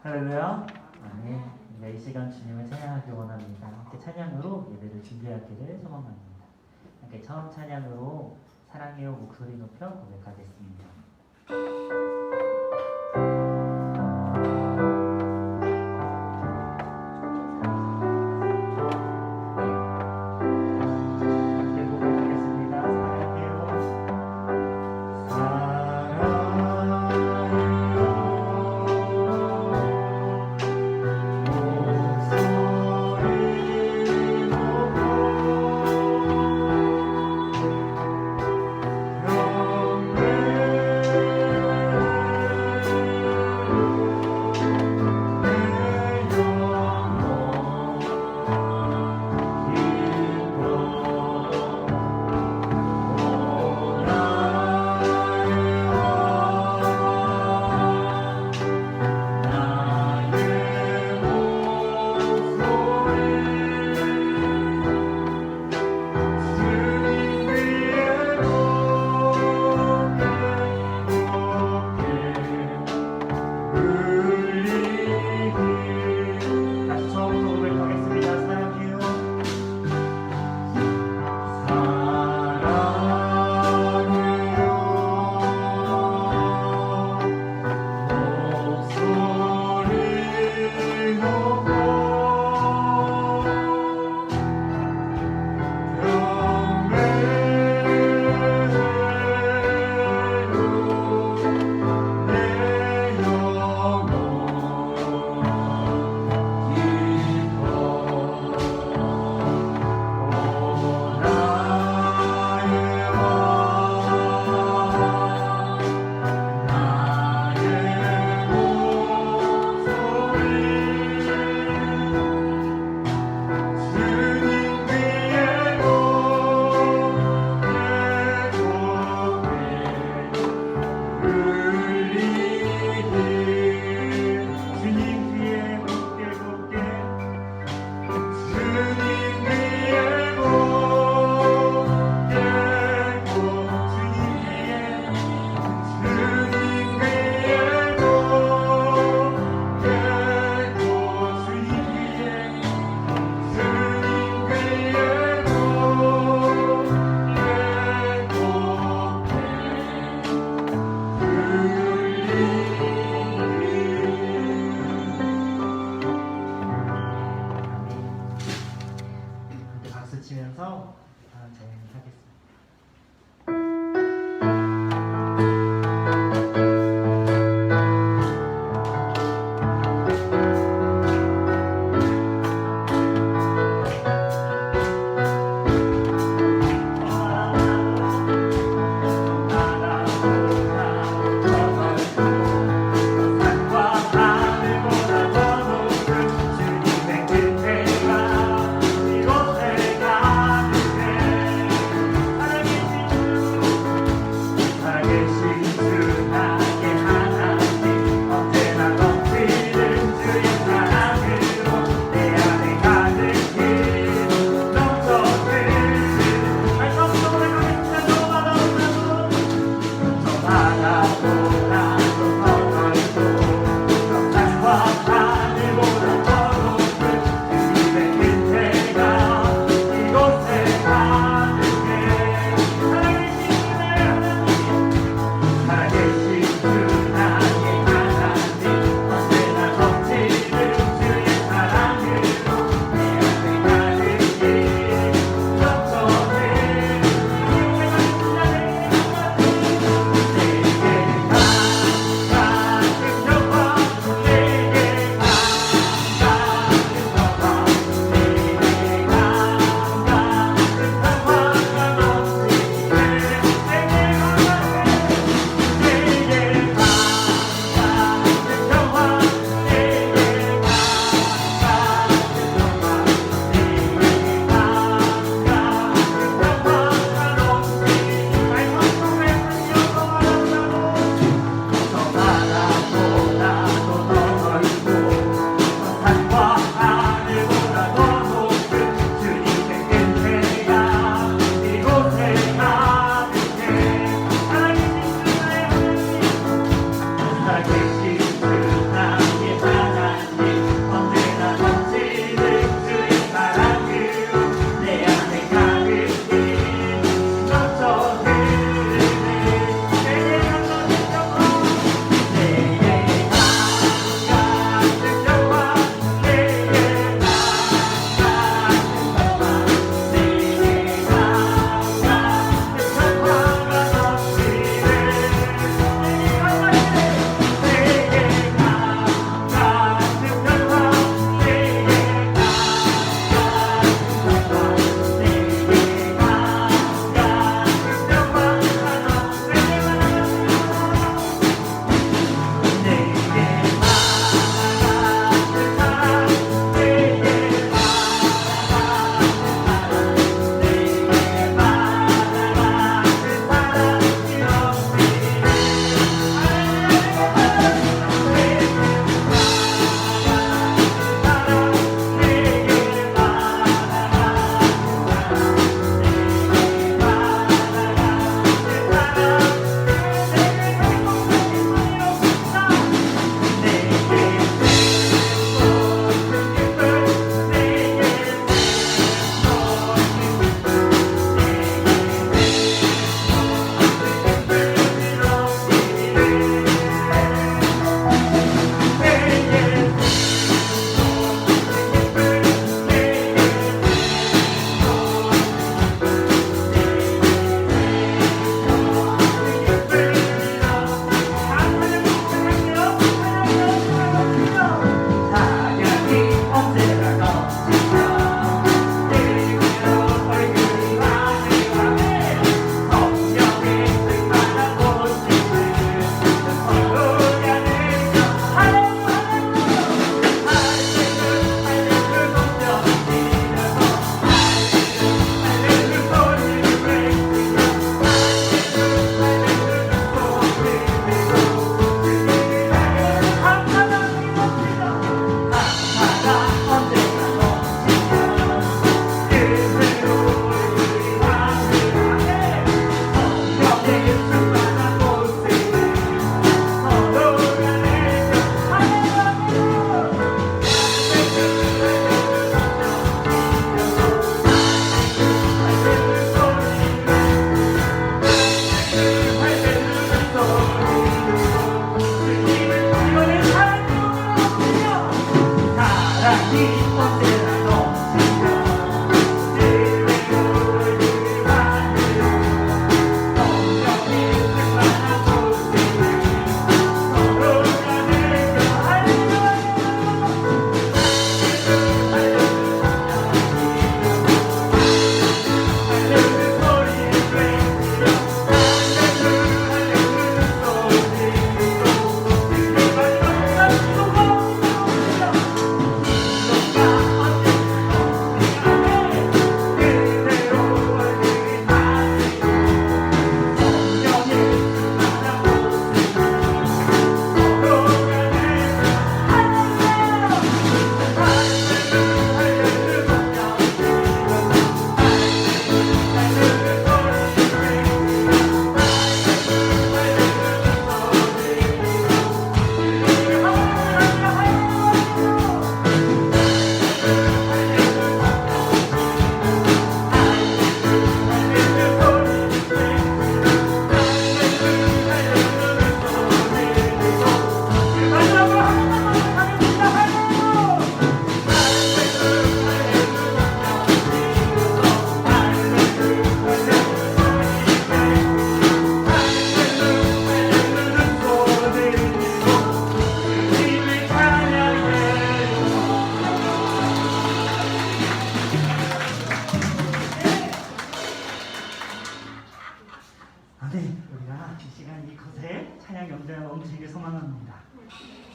할렐루야. 아멘. 우리가 이 시간 주님을 찬양하기 원합니다. 함께 찬양으로 예배를 준비하기를 소망합니다. 함께 처음 찬양으로 사랑해요 목소리 높여 고백하겠습니다.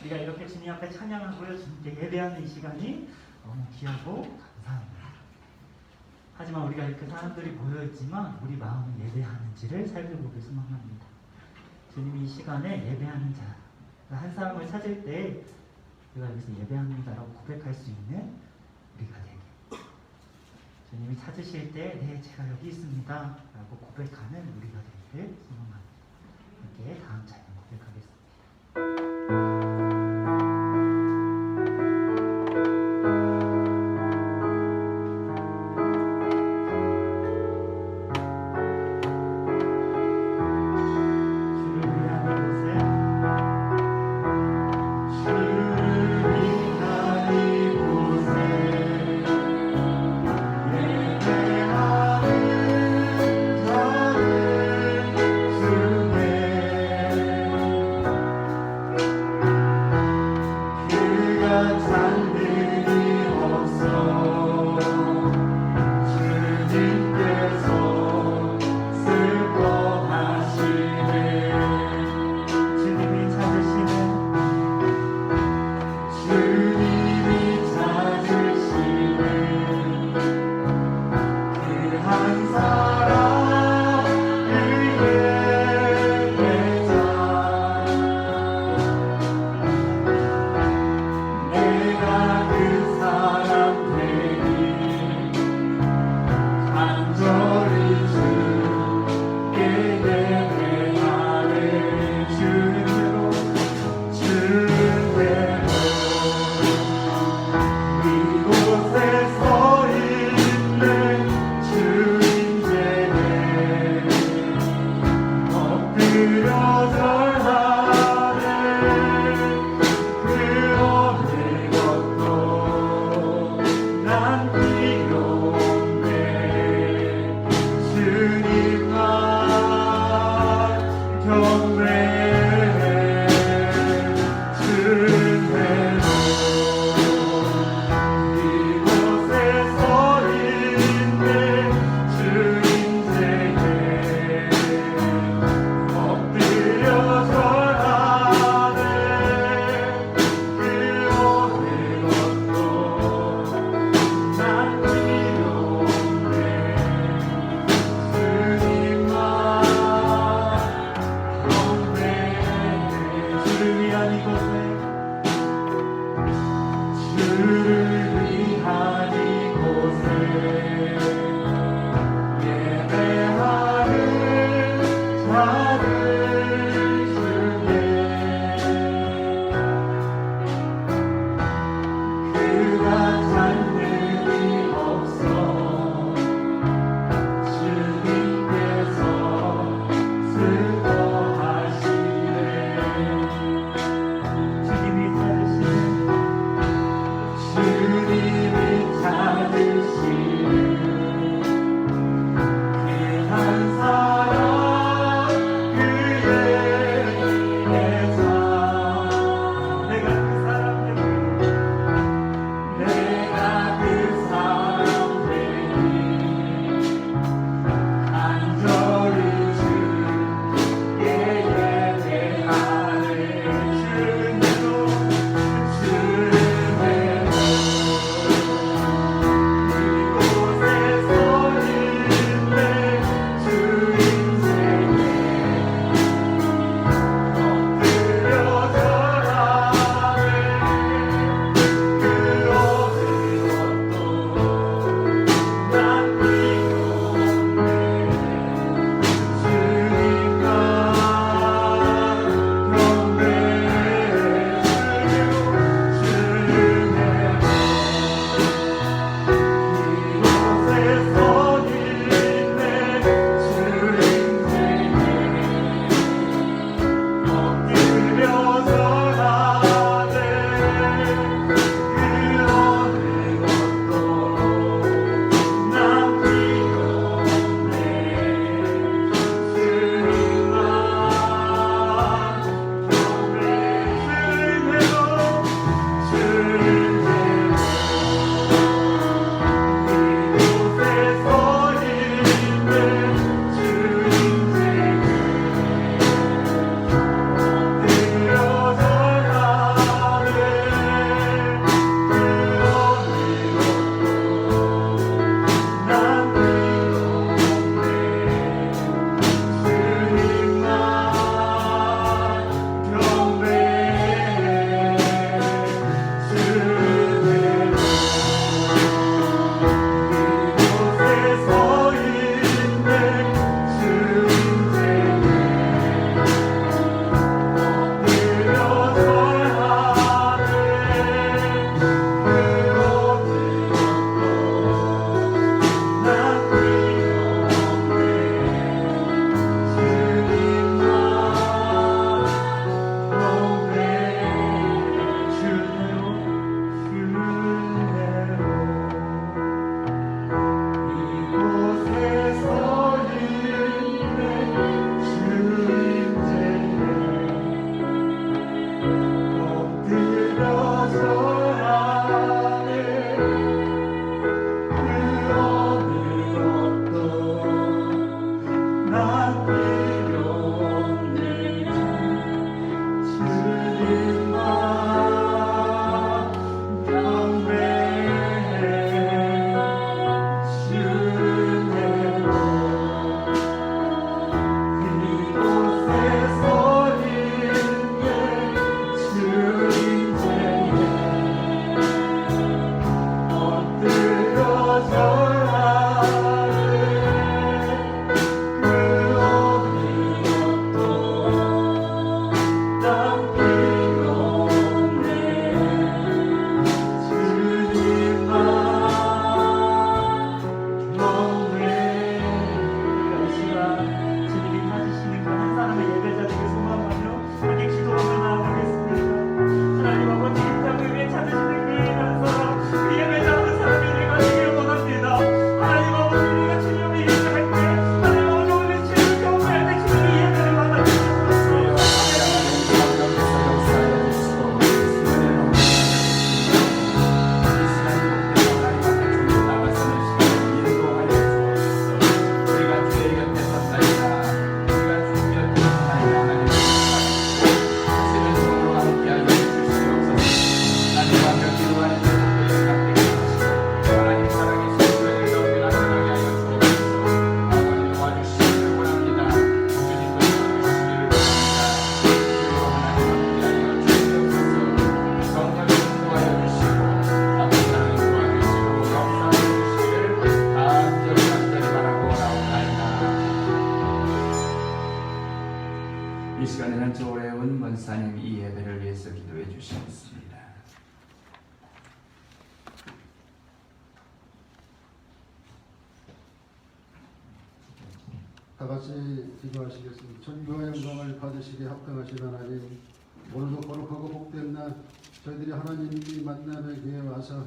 우리가 이렇게 주님 앞에 찬양하고요, 주님께 예배하는 이 시간이 너무 귀하고 감사합니다. 하지만 우리가 이렇게 사람들이 모여있지만 우리 마음은 예배하는지를 살펴보길 소망합니다. 주님이 이 시간에 예배하는 자, 한 사람을 찾을 때 우리가 여기서 예배합니다라고 고백할 수 있는 우리가 되게, 주님이 찾으실 때 네, 제가 여기 있습니다 라고 고백하는 우리가 되기를 소망합니다. 함께 다음 찬양 고백하겠습니다. 주를 다 같이 기도하시겠습니다. 존귀와 영광을 받으시기에 합당하신 하나님, 오늘도 거룩하고 복된 날 저희들이 하나님이 만남의 기회에 와서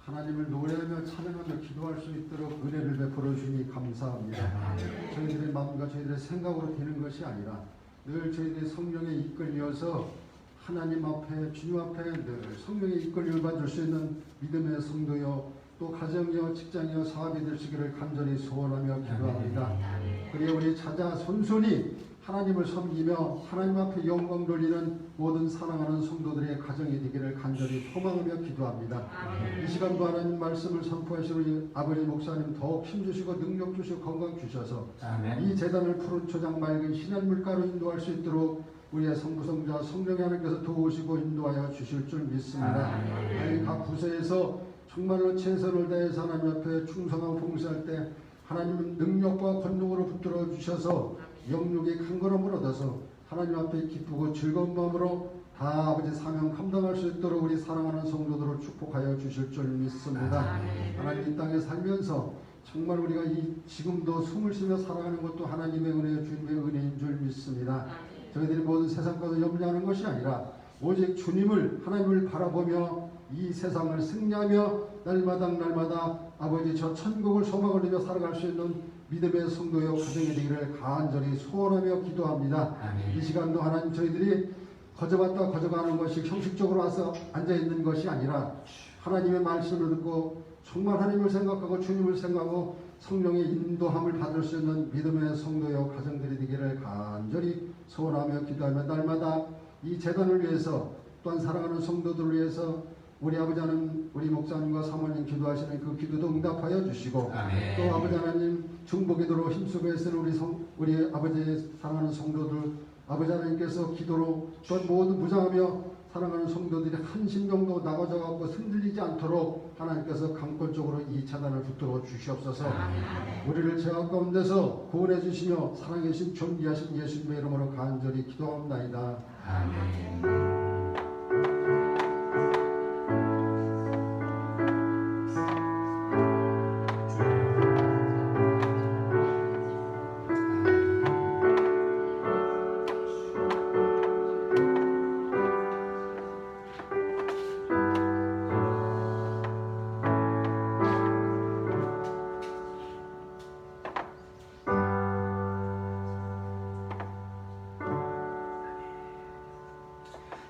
하나님을 노래하며 찬양하며 기도할 수 있도록 은혜를 베풀어 주니 감사합니다. 저희들의 마음과 저희들의 생각으로 되는 것이 아니라 늘 저희들의 성령에 이끌려서 하나님 앞에 주님 앞에 늘 성령의 이끌림을 받을 수 있는 믿음의 성도여 또 가정이여 직장이여 사업이 되시기를 간절히 소원하며 기도합니다. 그리고 우리 찾아 손손이 하나님을 섬기며 하나님 앞에 영광 돌리는 모든 사랑하는 성도들의 가정이 되기를 간절히 소망하며 기도합니다. 이 시간도 하나님 말씀을 선포하시는 우리 아버지 목사님 더욱 힘주시고 능력 주시고 건강 주셔서 이 재단을 푸른 초장 맑은 신한 물가로 인도할 수 있도록 우리의 성부성자 성령의 하나님께서 도우시고 인도하여 주실 줄 믿습니다. 하나님 각 부서에서 정말로 최선을 다해서 하나님 앞에 충성하고 봉사할 때 하나님은 능력과 권능으로 붙들어 주셔서 영육의 큰 걸음을 얻어서 하나님 앞에 기쁘고 즐거운 마음으로 다 아버지 사명 감당할 수 있도록 우리 사랑하는 성도들을 축복하여 주실 줄 믿습니다. 하나님 이 땅에 살면서 정말 우리가 지금도 숨을 쉬며 살아가는 것도 하나님의 은혜, 주님의 은혜인 줄 믿습니다. 저희들이 모든 세상 것을 염려하는 것이 아니라 오직 주님을 하나님을 바라보며 이 세상을 승리하며 날마다 아버지 저 천국을 소망을 누려 살아갈 수 있는 믿음의 성도여 가정이 되기를 간절히 소원하며 기도합니다. 이 시간도 하나님 저희들이 거저봤다 거저가는 것이 형식적으로 와서 앉아있는 것이 아니라 하나님의 말씀을 듣고 정말 하나님을 생각하고 주님을 생각하고 성령의 인도함을 받을 수 있는 믿음의 성도여 가정들이 되기를 간절히 소원하며 기도하며 날마다 이 재단을 위해서 또한 사랑하는 성도들을 위해서 우리 아버지 하나님, 우리 목사님과 사모님 기도하시는 그 기도도 응답하여 주시고 또 아버지 하나님 중보기도로 힘쓰고 애쓰는 우리 아버지 사랑하는 성도들 아버지 하나님께서 기도로 또한 모든 무장하며 사랑하는 성도들이 한 심령도 나가져 갖고 흔들리지 않도록 하나님께서 강권적으로 이 차단을 붙들어 주시옵소서. 우리를 죄악 가운데서 구원해 주시며 사랑해 주신 존귀하신 예수님의 이름으로 간절히 기도합나이다. 아멘.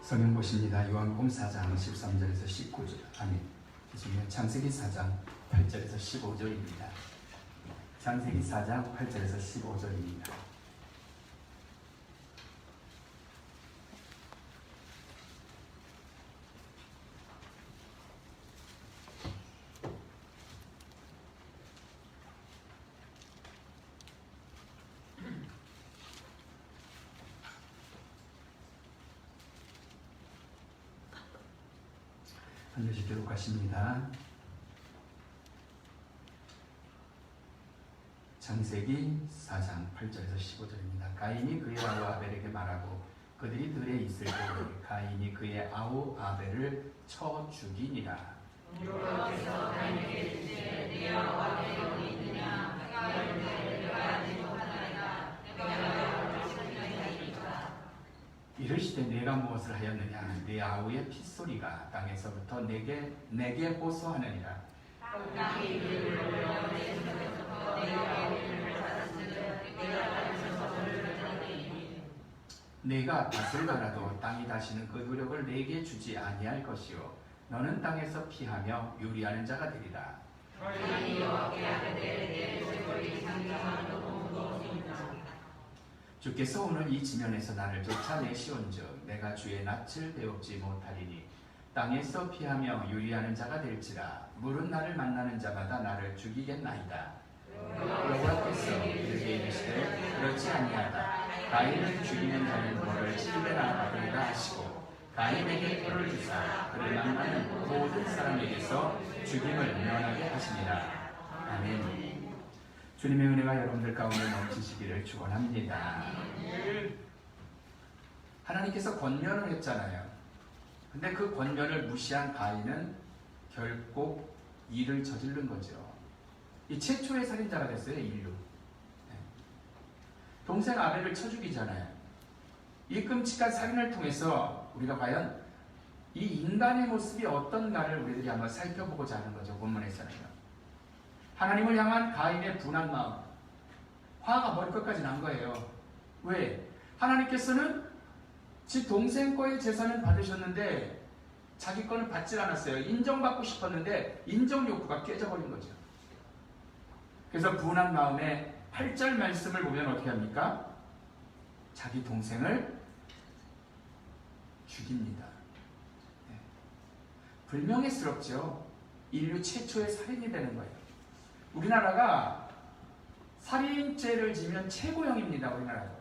성경 보십니다. 요한복음 4장 13절에서 19절 아니 창세기 4장 8절에서 15절입니다. 창세기 4장 8절에서 15절입니다. 반드시 기록하십니다. 창세기 4장 8절에서 15절입니다. 가인이 그의 아우 아벨에게 말하고 그들이 들에 있을 때 가인이 그의 아우 아벨을 쳐 죽이니라. 여호와께서 가인에게 이르시되 네 아우 아벨이 어디 있느냐? 내가 이르되 내가 알지 못하나이다. 내가 이르시되 내가 무엇을 하였느냐? 네 아우의 핏소리가 땅에서부터 내게 호소하느니라. 땅이 이를 올려 내 손에서부터 내 아우를 받았으되 내가 땅에서 저를 내리니 내가 밭을 갈아도 땅이 다시는 그 노력을 내게 주지 아니할 것이요 너는 땅에서 피하며 유리하는 자가 되리라. 가인이 여호와께 아뢰되 내 쇠골이 상당한 너무 무엇이니까 주께서 오늘 이 지면에서 나를 쫓아내시온즉 내가 주의 낯을 배웁지 못하리니 땅에서 피하며 유리하는 자가 될지라. 물은 나를 만나는 자마다 나를 죽이겠나이다. 여호와께서 그에게 이르시되 그렇지 아니하다. 가인을 죽이는 자는 벌을 7배나 받으리라 하시고 가인에게 벌을 주사 그를 만나는 모든 사람에게서 죽임을 면하게 하시니라. 아멘. 주님의 은혜가 여러분들 가운데 넘치시기를 축원합니다. 하나님께서 권면을 했잖아요. 근데 그 권면을 무시한 가인은 결국 일을 저지른 거죠. 이 최초의 살인자가 됐어요, 인류. 동생 아벨을 쳐 죽이잖아요. 이 끔찍한 살인을 통해서 우리가 과연 이 인간의 모습이 어떤가를 우리들이 한번 살펴보고자 하는 거죠. 본문에서는요. 하나님을 향한 가인의 분한 마음, 화가 머리끝까지 난 거예요. 왜? 하나님께서는 지 동생 거의 재산을 받으셨는데 자기 거는 받질 않았어요. 인정받고 싶었는데 인정 욕구가 깨져버린 거죠. 그래서 분한 마음에 8절 말씀을 보면 어떻게 합니까? 자기 동생을 죽입니다. 네. 불명예스럽죠. 인류 최초의 살인이 되는 거예요. 우리나라가 살인죄를 지면 최고형입니다. 우리나라도.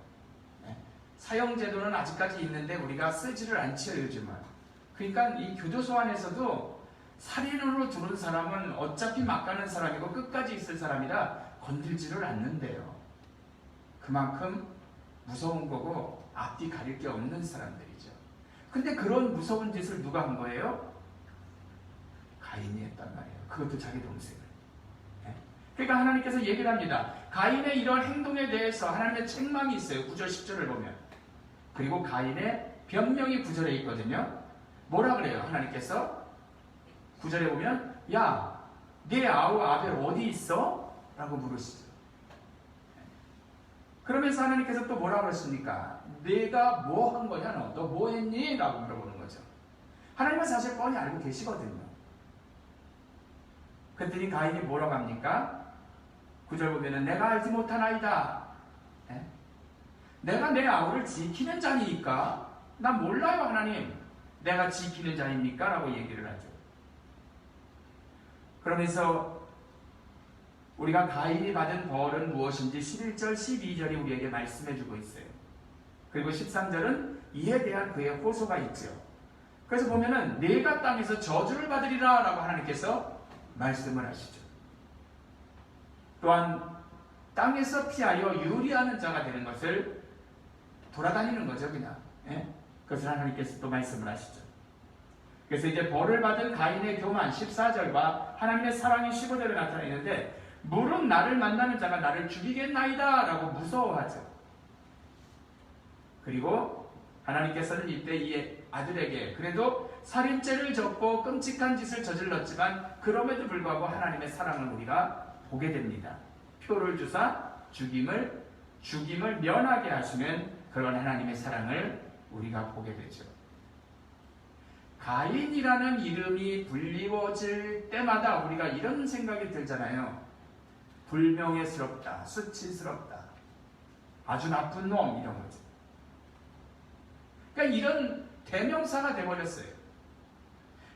네. 사형제도는 아직까지 있는데 우리가 쓰지를 않죠. 요즘은. 그러니까 이 교도소 안에서도 살인으로 들어온 사람은 어차피 막 가는 사람이고 끝까지 있을 사람이라 건들지를 않는데요. 그만큼 무서운 거고 앞뒤 가릴 게 없는 사람들이죠. 근데 그런 무서운 짓을 누가 한 거예요? 가인이 했단 말이에요. 그것도 자기 동생을. 네? 그러니까 하나님께서 얘기를 합니다. 가인의 이런 행동에 대해서 하나님의 책망이 있어요. 9절 10절을 보면. 그리고 가인의 변명이 9절에 있거든요. 뭐라 그래요? 하나님께서 9절에 보면 야, 네 아우 아벨 어디 있어? 라고 물으시죠. 그러면서 하나님께서 또 뭐라 그랬습니까? 내가 뭐 한 거냐? 너 뭐 했니? 라고 물어보는 거죠. 하나님은 사실 뻔히 알고 계시거든요. 그랬더니 가인이 뭐라고 합니까? 9절 보면은 내가 알지 못하나이다. 네? 내가 내 아우를 지키는 자니까 난 몰라요. 하나님 내가 지키는 자입니까? 라고 얘기를 하죠. 그러면서 우리가 가인이 받은 벌은 무엇인지 11절, 12절이 우리에게 말씀해주고 있어요. 그리고 13절은 이에 대한 그의 호소가 있죠. 그래서 보면은 내가 땅에서 저주를 받으리라 라고 하나님께서 말씀을 하시죠. 또한 땅에서 피하여 유리하는 자가 되는 것을 돌아다니는 거죠. 그냥. 예? 그것을 하나님께서 또 말씀을 하시죠. 그래서 이제 벌을 받은 가인의 교만 14절과 하나님의 사랑이 15절에 나타나 있는데 물은 나를 만나는 자가 나를 죽이겠나이다 라고 무서워하죠. 그리고 하나님께서는 이때 이 아들에게 그래도 살인죄를 졌고 끔찍한 짓을 저질렀지만 그럼에도 불구하고 하나님의 사랑을 우리가 보게 됩니다. 표를 주사 죽임을 면하게 하시는 그런 하나님의 사랑을 우리가 보게 되죠. 가인이라는 이름이 불리워질 때마다 우리가 이런 생각이 들잖아요. 불명예스럽다, 수치스럽다, 아주 나쁜 놈 이런 거죠. 그러니까 이런 대명사가 되어버렸어요.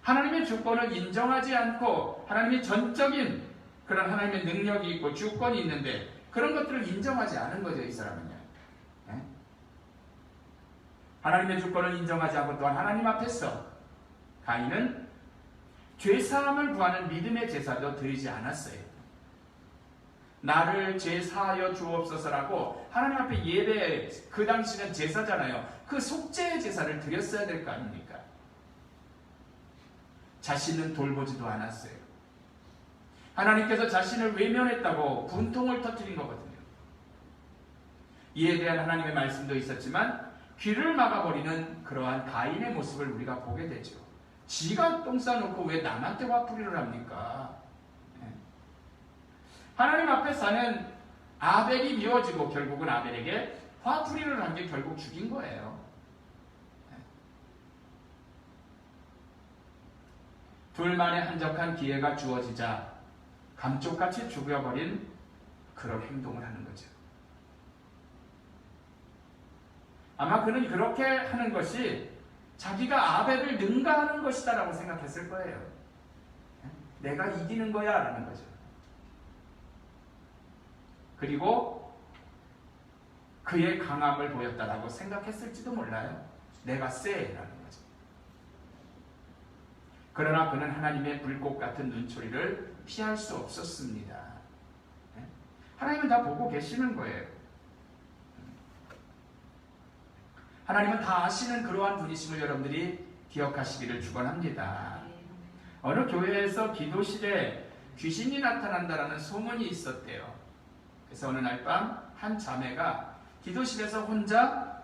하나님의 주권을 인정하지 않고 하나님의 전적인 그런 하나님의 능력이 있고 주권이 있는데 그런 것들을 인정하지 않은 거죠. 이 사람은요. 네? 하나님의 주권을 인정하지 않고 또한 하나님 앞에서 가인은 죄사함을 구하는 믿음의 제사도 드리지 않았어요. 나를 죄사하여 주옵소서라고 하나님 앞에 예배, 그 당시는 제사잖아요. 그 속죄의 제사를 드렸어야 될 거 아닙니까? 자신은 돌보지도 않았어요. 하나님께서 자신을 외면했다고 분통을 터뜨린 거거든요. 이에 대한 하나님의 말씀도 있었지만 귀를 막아버리는 그러한 가인의 모습을 우리가 보게 되죠. 지가 똥 싸놓고 왜 남한테 화풀이를 합니까? 하나님 앞에 사는 아벨이 미워지고 결국은 아벨에게 화풀이를 한 게 결국 죽인 거예요. 둘만의 한적한 기회가 주어지자 감쪽같이 죽여버린 그런 행동을 하는 거죠. 아마 그는 그렇게 하는 것이 자기가 아벨을 능가하는 것이다 라고 생각했을 거예요. 내가 이기는 거야 라는 거죠. 그리고 그의 강함을 보였다라고 생각했을지도 몰라요. 내가 쎄라는 거죠. 그러나 그는 하나님의 불꽃 같은 눈초리를 피할 수 없었습니다. 하나님은 다 보고 계시는 거예요. 하나님은 다 아시는 그러한 분이심을 여러분들이 기억하시기를 축원합니다. 어느 교회에서 기도실에 귀신이 나타난다라는 소문이 있었대요. 그래서 어느 날 밤 한 자매가 기도실에서 혼자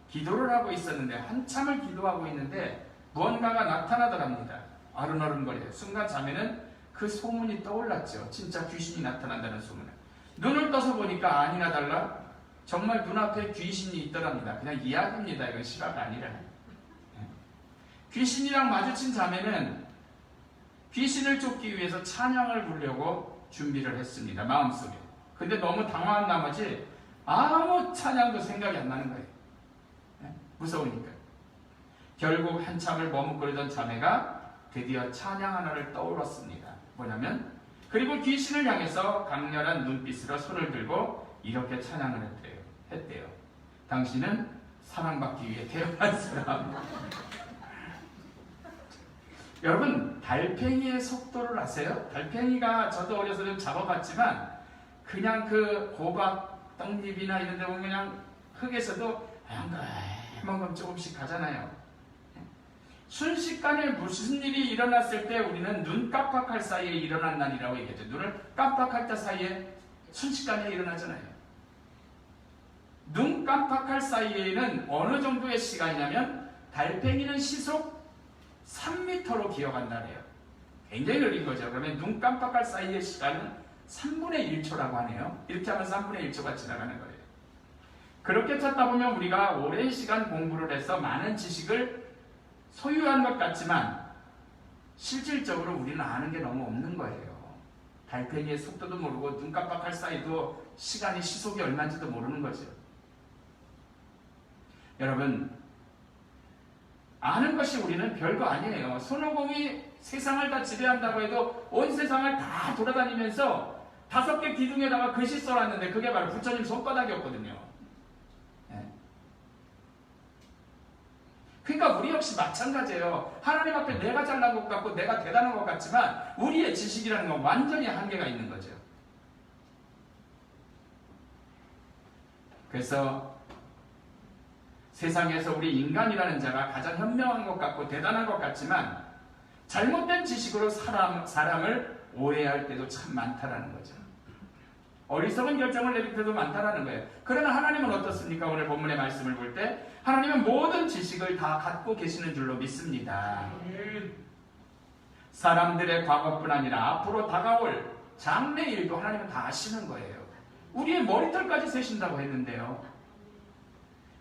기도를 하고 있었는데 한참을 기도하고 있는데 무언가가 나타나더랍니다. 아른아른거려요. 순간 자매는 그 소문이 떠올랐죠. 진짜 귀신이 나타난다는 소문을. 눈을 떠서 보니까 아니나 달라 정말 눈앞에 귀신이 있더랍니다. 그냥 이야기입니다. 이건 실화가 아니라. 귀신이랑 마주친 자매는 귀신을 쫓기 위해서 찬양을 부르려고 준비를 했습니다. 마음속에. 근데 너무 당황한 나머지 아무 찬양도 생각이 안 나는 거예요. 무서우니까. 결국 한참을 머뭇거리던 자매가 드디어 찬양 하나를 떠올랐습니다. 뭐냐면 그리고 귀신을 향해서 강렬한 눈빛으로 손을 들고 이렇게 찬양을 했대요. 당신은 사랑받기 위해 태어난 사람. 여러분, 달팽이의 속도를 아세요? 달팽이가 저도 어려서 좀 잡아봤지만 그냥 그 호박 떡잎이나 이런 데 보면 그냥 흙에서도 한번 조금씩 가잖아요. 순식간에 무슨 일이 일어났을 때 우리는 눈 깜빡할 사이에 일어난 날이라고 얘기하죠. 눈을 깜빡할 때 사이에 순식간에 일어나잖아요. 눈 깜빡할 사이에는 어느 정도의 시간이냐면 달팽이는 시속 3m로 기어간다래요. 굉장히 느린 거죠. 그러면 눈 깜빡할 사이의 시간은 3분의 1초라고 하네요. 이렇게 하면 3분의 1초가 지나가는 거예요. 그렇게 찾다 보면 우리가 오랜 시간 공부를 해서 많은 지식을 소유한 것 같지만 실질적으로 우리는 아는 게 너무 없는 거예요. 달팽이의 속도도 모르고 눈 깜빡할 사이도 시간이 시속이 얼마인지도 모르는 거죠. 여러분, 아는 것이 우리는 별거 아니에요. 손오공이 세상을 다 지배한다고 해도 온 세상을 다 돌아다니면서 5개 기둥에다가 글씨 써놨는데 그게 바로 부처님 손바닥이었거든요. 그러니까 우리 역시 마찬가지예요. 하나님 앞에 내가 잘난 것 같고 내가 대단한 것 같지만 우리의 지식이라는 건 완전히 한계가 있는 거죠. 그래서 세상에서 우리 인간이라는 자가 가장 현명한 것 같고 대단한 것 같지만 잘못된 지식으로 사람을 오해할 때도 참 많다라는 거죠. 어리석은 결정을 내릴 때도 많다라는 거예요. 그러나 하나님은 어떻습니까? 오늘 본문의 말씀을 볼 때 하나님은 모든 지식을 다 갖고 계시는 줄로 믿습니다. 사람들의 과거뿐 아니라 앞으로 다가올 장래일도 하나님은 다 아시는 거예요. 우리의 머리털까지 세신다고 했는데요.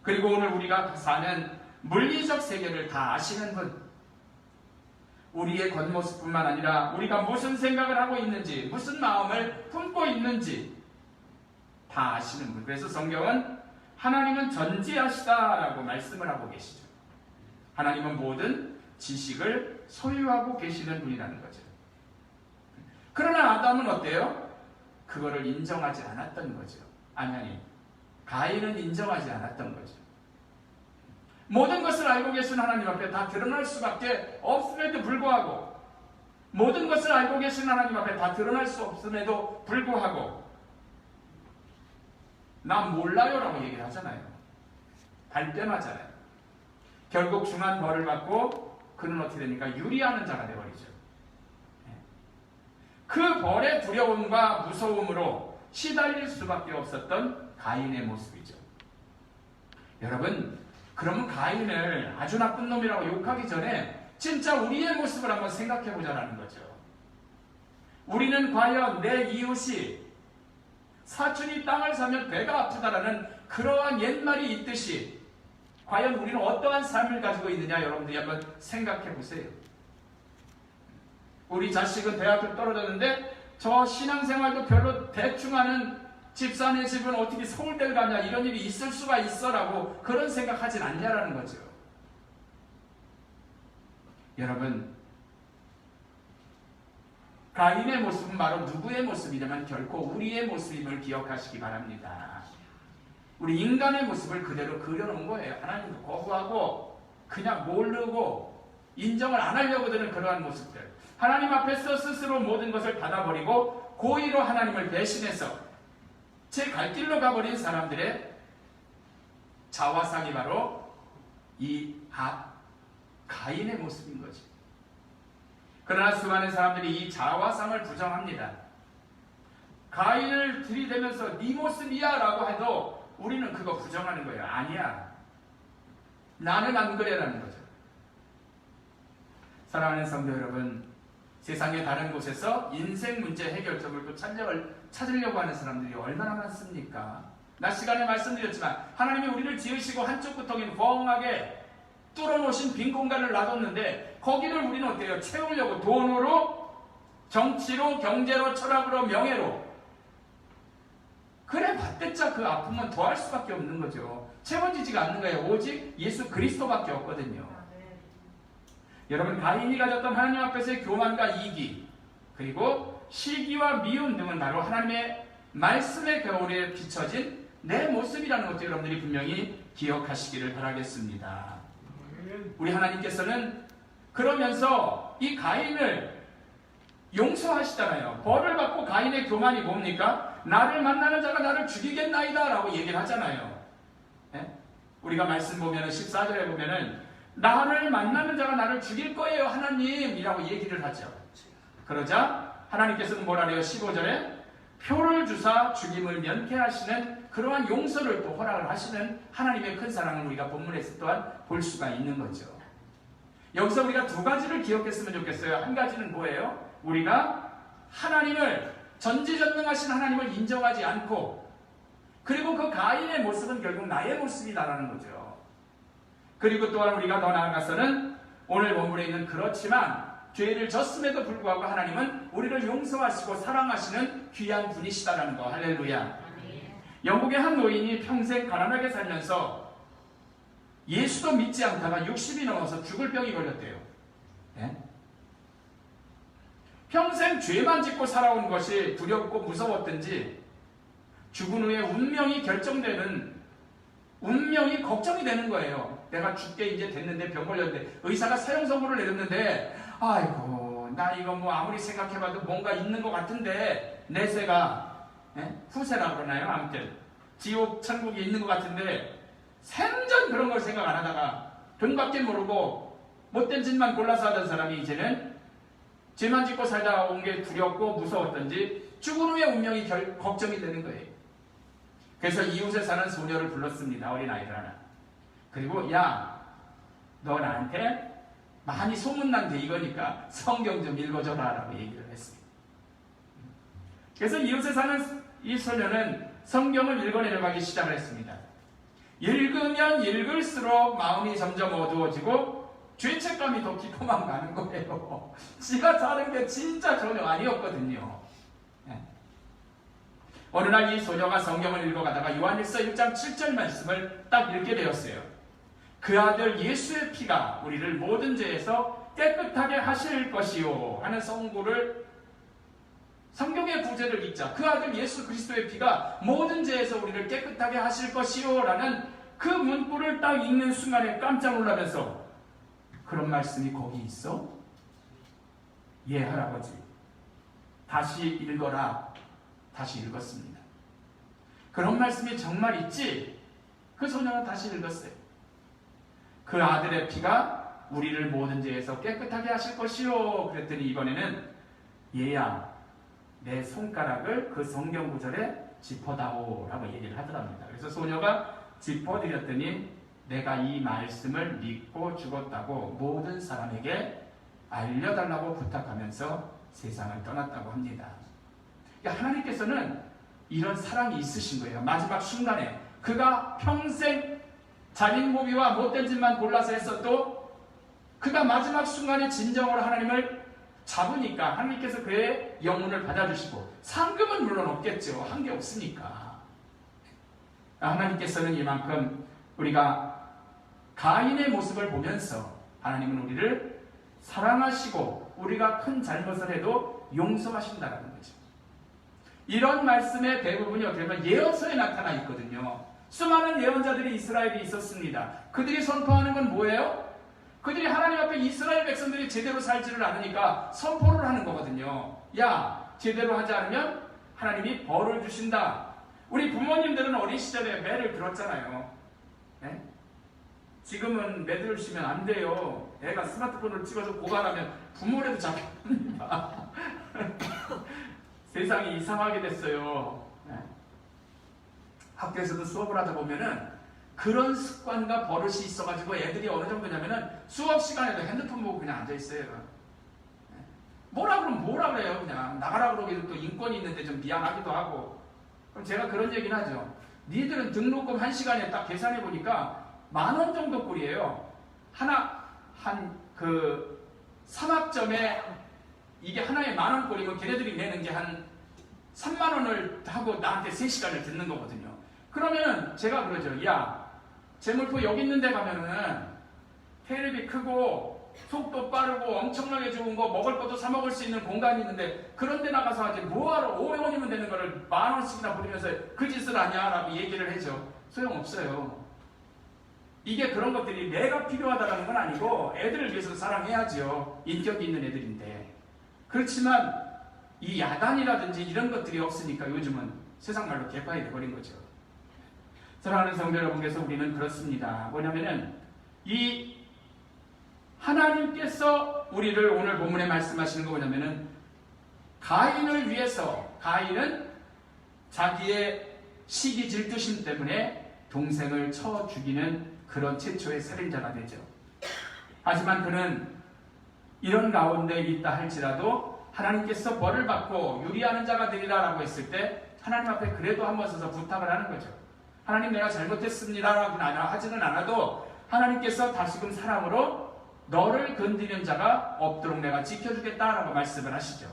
그리고 오늘 우리가 사는 물리적 세계를 다 아시는 분, 우리의 겉모습뿐만 아니라 우리가 무슨 생각을 하고 있는지, 무슨 마음을 품고 있는지 다 아시는 분. 그래서 성경은 하나님은 전지하시다라고 말씀을 하고 계시죠. 하나님은 모든 지식을 소유하고 계시는 분이라는 거죠. 그러나 아담은 어때요? 그거를 인정하지 않았던 거죠. 아니, 가인은 인정하지 않았던 거죠. 모든 것을 알고 계신 하나님 앞에 다 드러날 수밖에 없음에도 불구하고, 모든 것을 알고 계신 하나님 앞에 다 드러날 수 없음에도 불구하고 나 몰라요 라고 얘기를 하잖아요. 발뺌하잖아요. 결국 중한 벌을 받고 그는 어떻게 됩니까? 유리하는 자가 되어버리죠. 그 벌의 두려움과 무서움으로 시달릴 수밖에 없었던 가인의 모습이죠. 여러분, 그러면 가인을 아주 나쁜 놈이라고 욕하기 전에 진짜 우리의 모습을 한번 생각해 보자라는 거죠. 우리는 과연 내 이웃이 사촌이 땅을 사면 배가 아프다라는 그러한 옛말이 있듯이 과연 우리는 어떠한 삶을 가지고 있느냐 여러분들이 한번 생각해 보세요. 우리 자식은 대학교 떨어졌는데 저 신앙생활도 별로 대충 하는 집사네 집은 어떻게 서울대를 가냐, 이런 일이 있을 수가 있어라고 그런 생각하진 않냐라는 거죠. 여러분, 가인의 모습은 바로 누구의 모습이냐면 결코 우리의 모습임을 기억하시기 바랍니다. 우리 인간의 모습을 그대로 그려놓은 거예요. 하나님도 거부하고 그냥 모르고 인정을 안 하려고 드는 그러한 모습들. 하나님 앞에서 스스로 모든 것을 닫아버리고 고의로 하나님을 배신해서 제 갈 길로 가버린 사람들의 자화상이 바로 이 가인의 모습인 거지. 그러나 수많은 사람들이 이 자화상을 부정합니다. 가인을 들이대면서 네 모습이야 라고 해도 우리는 그거 부정하는 거예요. 아니야. 나는 안 그래라는 거죠. 사랑하는 성도 여러분, 세상의 다른 곳에서 인생 문제 해결책을 또 찾으려고 하는 사람들이 얼마나 많습니까? 낮 시간에 말씀드렸지만 하나님이 우리를 지으시고 한쪽 구덩이는 벙하게 뚫어놓으신 빈 공간을 놔뒀는데 거기를 우리는 어때요? 채우려고 돈으로, 정치로, 경제로, 철학으로, 명예로 그래 봤댔자 그 아픔은 더할 수밖에 없는 거죠. 채워지지가 않는 거예요. 오직 예수 그리스도밖에 없거든요. 여러분, 가인이 가졌던 하나님 앞에서의 교만과 이기, 그리고 시기와 미움 등은 바로 하나님의 말씀의 겨울에 비춰진 내 모습이라는 것도 여러분들이 분명히 기억하시기를 바라겠습니다. 우리 하나님께서는 그러면서 이 가인을 용서하시잖아요. 벌을 받고 가인의 교만이 뭡니까? 나를 만나는 자가 나를 죽이겠나이다 라고 얘기를 하잖아요. 예? 우리가 말씀 보면은 14절에 보면은 나를 만나는 자가 나를 죽일 거예요 하나님 이라고 얘기를 하죠. 그러자 하나님께서는 뭐라 그래요? 15절에 표를 주사 죽임을 면케하시는 그러한 용서를 또 허락을 하시는 하나님의 큰 사랑을 우리가 본문에서 또한 볼 수가 있는 거죠. 여기서 우리가 두 가지를 기억했으면 좋겠어요. 한 가지는 뭐예요? 우리가 하나님을, 전지전능하신 하나님을 인정하지 않고, 그리고 그 가인의 모습은 결국 나의 모습이다라는 거죠. 그리고 또한 우리가 더 나아가서는 오늘 본문에 있는 그렇지만 죄를 졌음에도 불구하고 하나님은 우리를 용서하시고 사랑하시는 귀한 분이시다라는 거. 할렐루야. 영국의 한 노인이 평생 가난하게 살면서 예수도 믿지 않다가 60이 넘어서 죽을 병이 걸렸대요. 네? 평생 죄만 짓고 살아온 것이 두렵고 무서웠든지 죽은 후에 운명이 결정되는, 운명이 걱정이 되는 거예요. 내가 죽게 이제 됐는데, 병 걸렸는데 의사가 사형 선고를 내렸는데 아이고 나 이거 뭐 아무리 생각해봐도 뭔가 있는 것 같은데 내세가 후세라고 그러나요? 아무튼 지옥 천국이 있는 것 같은데 생전 그런 걸 생각 안 하다가 돈밖에 모르고 못된 짓만 골라서 하던 사람이 이제는 죄만 짓고 살다가 온 게 두렵고 무서웠던지 죽은 후에 운명이 걱정이 되는 거예요. 그래서 이웃에 사는 소녀를 불렀습니다. 어린아이들 하나. 그리고 야, 너 나한테 많이 소문난 데 이거니까 성경 좀 읽어줘라 라고 얘기를 했습니다. 그래서 이웃에 사는 이 소녀는 성경을 읽어내려가기 시작을 했습니다. 읽으면 읽을수록 마음이 점점 어두워지고 죄책감이 더 깊어만 가는 거예요. 지가 사는 게 진짜 전혀 아니었거든요. 네. 어느 날 이 소녀가 성경을 읽어가다가 요한일서 1장 7절 말씀을 딱 읽게 되었어요. 그 아들 예수의 피가 우리를 모든 죄에서 깨끗하게 하실 것이요 하는 성구를, 성경의 구절을 읽자. 그 아들 예수 그리스도의 피가 모든 죄에서 우리를 깨끗하게 하실 것이요 라는 그 문구를 딱 읽는 순간에 깜짝 놀라면서 그런 말씀이 거기 있어? 예, 할아버지. 다시 읽어라. 다시 읽었습니다. 그런 말씀이 정말 있지? 그 소녀는 다시 읽었어요. 그 아들의 피가 우리를 모든 죄에서 깨끗하게 하실 것이요. 그랬더니 이번에는 얘야, 내 손가락을 그 성경 구절에 짚어다오 라고 얘기를 하더랍니다. 그래서 소녀가 짚어드렸더니 내가 이 말씀을 믿고 죽었다고 모든 사람에게 알려달라고 부탁하면서 세상을 떠났다고 합니다. 그러니까 하나님께서는 이런 사랑이 있으신 거예요. 마지막 순간에 그가 평생 자린고비와 못된 짓만 골라서 했어도 그가 마지막 순간에 진정으로 하나님을 잡으니까 하나님께서 그의 영혼을 받아주시고, 상금은 물론 없겠죠. 한 게 없으니까. 하나님께서는 이만큼 우리가 가인의 모습을 보면서 하나님은 우리를 사랑하시고 우리가 큰 잘못을 해도 용서하신다는 거죠. 이런 말씀의 대부분이 어떻게 보면 예언서에 나타나 있거든요. 수많은 예언자들이 이스라엘에 있었습니다. 그들이 선포하는 건 뭐예요? 그들이 하나님 앞에 이스라엘 백성들이 제대로 살지를 않으니까 선포를 하는 거거든요. 야, 제대로 하지 않으면 하나님이 벌을 주신다. 우리 부모님들은 어린 시절에 매를 들었잖아요. 네? 지금은 매 들으시면 안 돼요. 애가 스마트폰을 찍어서 보관하면 부모라도 잡힙니다. 세상이 이상하게 됐어요. 네. 학교에서도 수업을 하다 보면은 그런 습관과 버릇이 있어가지고 애들이 어느 정도냐면은 수업 시간에도 핸드폰 보고 그냥 앉아있어요. 뭐라 그러면 뭐라 그래요. 그냥 나가라 그러기도 또 인권이 있는데 좀 미안하기도 하고. 그럼 제가 그런 얘기는 하죠. 니들은 등록금 1시간에 딱 계산해 보니까 10,000원 정도 꼴이에요. 그 3학점에 이게 하나에 10,000원 꼴이면 걔네들이 내는 게 한 30,000원을 하고 나한테 3시간을 듣는 거거든요. 그러면은 제가 그러죠. 야, 재물포 여기 있는 데 가면은 테레비 크고 속도 빠르고 엄청나게 좋은 거 먹을 것도 사 먹을 수 있는 공간이 있는데 그런 데 나가서 하지 뭐하러 500원이면 되는 거를 10,000원씩이나 부리면서 그 짓을 하냐 라고 얘기를 해죠. 소용없어요. 이게 그런 것들이 내가 필요하다는 건 아니고 애들을 위해서 사랑해야죠. 인격이 있는 애들인데. 그렇지만 이 야단이라든지 이런 것들이 없으니까 요즘은 세상 말로 개판이 돼버린 거죠. 사랑하는 성도 여러분께서 우리는 그렇습니다. 뭐냐면은 이 하나님께서 우리를 오늘 본문에 말씀하시는 거 뭐냐면은 가인을 위해서 가인은 자기의 시기 질투심 때문에 동생을 쳐 죽이는 그런 최초의 살인자가 되죠. 하지만 그는 이런 가운데 있다 할지라도 하나님께서 벌을 받고 유리하는 자가 되리라 라고 했을 때 하나님 앞에 그래도 한번 서서 부탁을 하는 거죠. 하나님 내가 잘못했습니다 라고 하지는 않아도 하나님께서 다시금 사랑으로 너를 건드리는 자가 없도록 내가 지켜주겠다라고 말씀을 하시죠.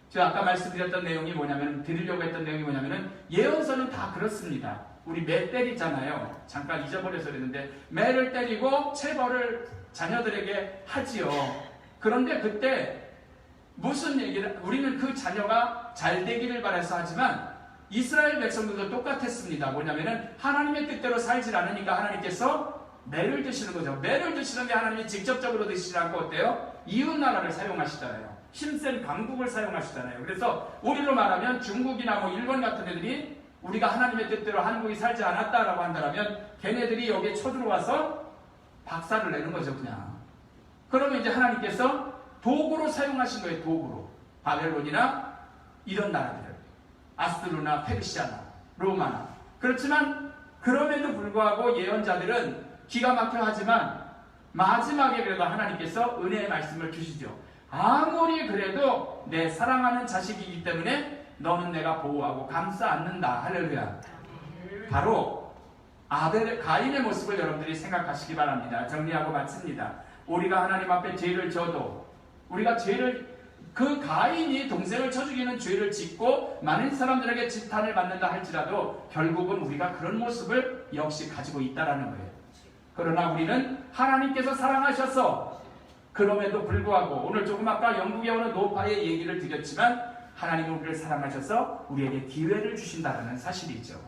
제가 아까 말씀드렸던 내용이 뭐냐면 드리려고 했던 내용이 뭐냐면은 예언서는 다 그렇습니다. 우리 매 때리잖아요. 잠깐 잊어버려서 그랬는데 매를 때리고 체벌을 자녀들에게 하지요. 그런데 그때 무슨 얘기를 우리는 그 자녀가 잘 되기를 바라서 하지만 이스라엘 백성들도 똑같았습니다. 뭐냐면은 하나님의 뜻대로 살질 않으니까 하나님께서 매를 드시는 거죠. 매를 드시는데 하나님이 직접적으로 드시지 않고 어때요? 이웃 나라를 사용하시잖아요. 힘센 강국을 사용하시잖아요. 그래서 우리로 말하면 중국이나 뭐 일본 같은 애들이 우리가 하나님의 뜻대로 한국이 살지 않았다라고 한다면 걔네들이 여기에 쳐들어와서 박살을 내는 거죠. 그냥. 그러면 이제 하나님께서 도구로 사용하신 거예요. 도구로. 바벨론이나 이런 나라들. 아스루나 페르시아나 로마나. 그렇지만 그럼에도 불구하고 예언자들은 기가 막혀 하지만 마지막에 그래도 하나님께서 은혜의 말씀을 주시죠. 아무리 그래도 내 사랑하는 자식이기 때문에 너는 내가 보호하고 감싸 안는다. 할렐루야. 바로 가인의 모습을 여러분들이 생각하시기 바랍니다. 정리하고 마칩니다. 우리가 하나님 앞에 죄를 져도 우리가 그 가인이 동생을 쳐 죽이는 죄를 짓고 많은 사람들에게 지탄을 받는다 할지라도 결국은 우리가 그런 모습을 역시 가지고 있다라는 거예요. 그러나 우리는 하나님께서 사랑하셔서 그럼에도 불구하고 오늘 조금 아까 영국에 오는 노파의 얘기를 드렸지만 하나님은 우리를 사랑하셔서 우리에게 기회를 주신다는 사실이죠.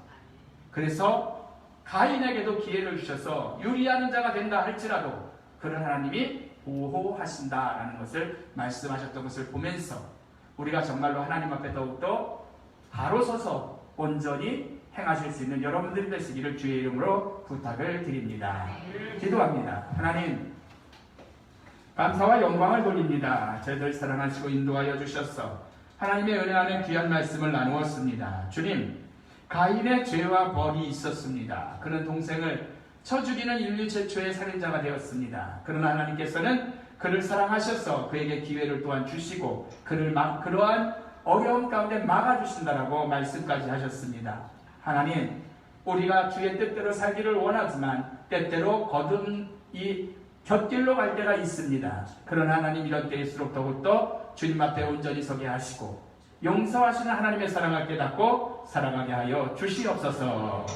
그래서 가인에게도 기회를 주셔서 유리하는 자가 된다 할지라도 그런 하나님이 보호하신다라는 것을 말씀하셨던 것을 보면서 우리가 정말로 하나님 앞에 더욱더 바로 서서 온전히 행하실 수 있는 여러분들이 되시기를 주의 이름으로 부탁을 드립니다. 기도합니다. 하나님 감사와 영광을 돌립니다. 저희들 사랑하시고 인도하여 주셔서 하나님의 은혜 안에 귀한 말씀을 나누었습니다. 주님, 가인의 죄와 벌이 있었습니다. 그는 동생을 쳐 죽이는 인류 최초의 살인자가 되었습니다. 그러나 하나님께서는 그를 사랑하셔서 그에게 기회를 또한 주시고 그러한 어려움 가운데 막아주신다라고 말씀까지 하셨습니다. 하나님, 우리가 주의 뜻대로 살기를 원하지만 때때로 거듭 이 곁길로 갈 때가 있습니다. 그러나 하나님 이런 때일수록 더욱더 주님 앞에 온전히 서게 하시고 용서하시는 하나님의 사랑을 깨닫고 살아가게 하여 주시옵소서.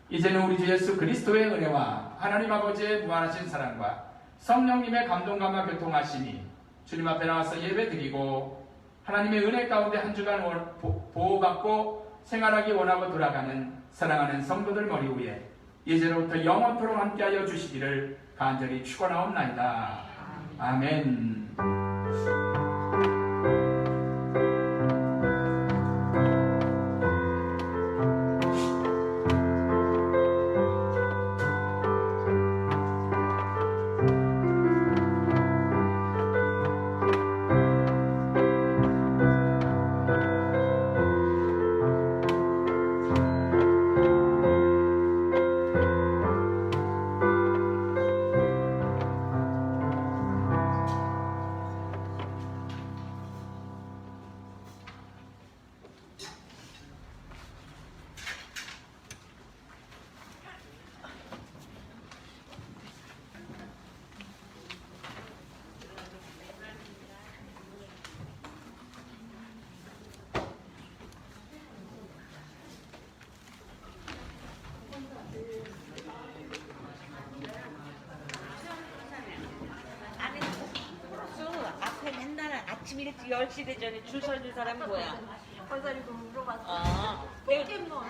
이제는 우리 주 예수 그리스도의 은혜와 하나님 아버지의 무한하신 사랑과 성령님의 감동감과 교통하시니 주님 앞에 나와서 예배드리고 하나님의 은혜 가운데 한 주간 보호받고 생활하기 원하고 돌아가는 사랑하는 성도들 머리 위에 이제로부터 영원토록 함께하여 주시기를 간절히 축원하옵나이다. 아멘. 아침 일찍 10시 대전에 줄 서는 사람 뭐야? 거기서 이거 물어봤어. 아, 내가 포켓몬.